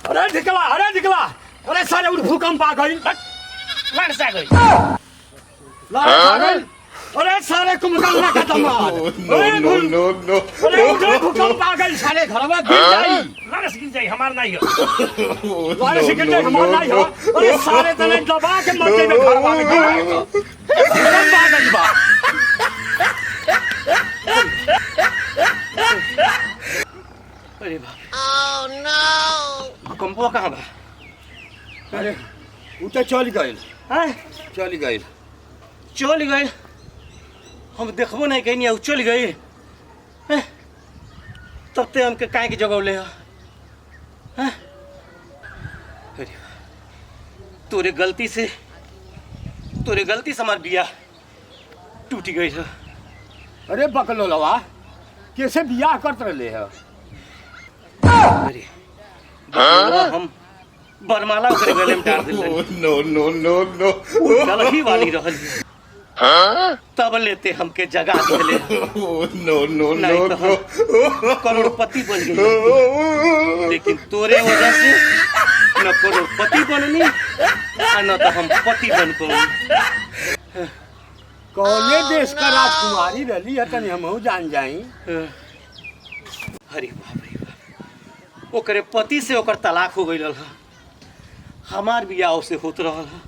अरे निकला अरे सारे उठ भूकंप आ गई लड़ सा गई अरे सारे कुमकल ना खत्म नो अरे उधर भूकंप आ गई सारे घर में गिर जाई लड़ से गिर जाई हमार नहीं हो वाले से गिर जाई हमार नहीं हो अरे सारे तने दबा के मर जाई घर में भूकंप आ गई बा अरे बाप ओह नो भूकंपवा कहां बा अरे उ तो चल गइल हैं चल गइल चल गई हम देखबो नहीं कहीं नहीं चल गई तब ते हमके काहे के जगौले हो हैं अरे तोरे गलती से हमार बिया टूट गई है अरे बकलो लवा कैसे बियाह करत रहले है अरे हम बरमाला ओकरे गले में डाल दिले नो गलही वाली रहल तब लेते हमके जगा दिले नो करोड़पति बन गए लेकिन तोरे वजह से न करोड़पति बननी और न तो हम पति बन पाऊं कौने देश का राजकुमारी रही है तनी हमहू जान जाई अरे बाप ओकरे पति से ओकर तलाक हो गइल ह हमार बियाह से होत रहल ह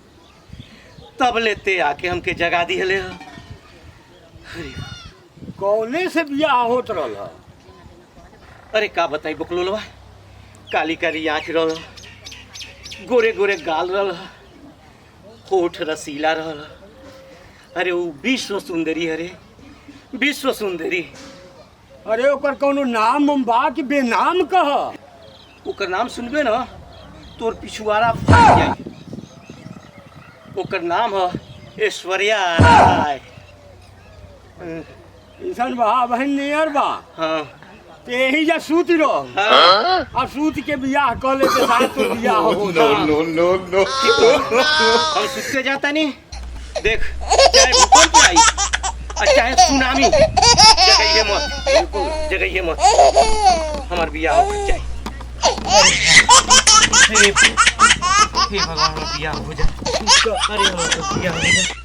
तब लेते आके हमके जगा दिले ह अरे कौने से बियाह होत रहल है अरे का बताई बकलोलवा काली काली आँख रहल गोरे गोरे गाल रहल होठ रसीला रहल अरे वो विश्व सुंदरी अरे विश्व सुंदरी अरे ओकर कौनो नाम बा कि बेनाम कह ओकर नाम सुनबे ना तोर पिछुआरा फट जाए ओकर नाम है ऐश्वर्या राय इंसान बहा बहन नियर बा हाँ ते यही जा सूत रहो हाँ अब सूत के बियाह कह ले तो साथ तो बियाह हो नो हम सुते जाता नहीं देख चाहे भूकंप आई और चाहे सुनामी जगह मत हमार बियाह हो जाए हे भगवान बियाह हो जाए अरे बियाह हो जाए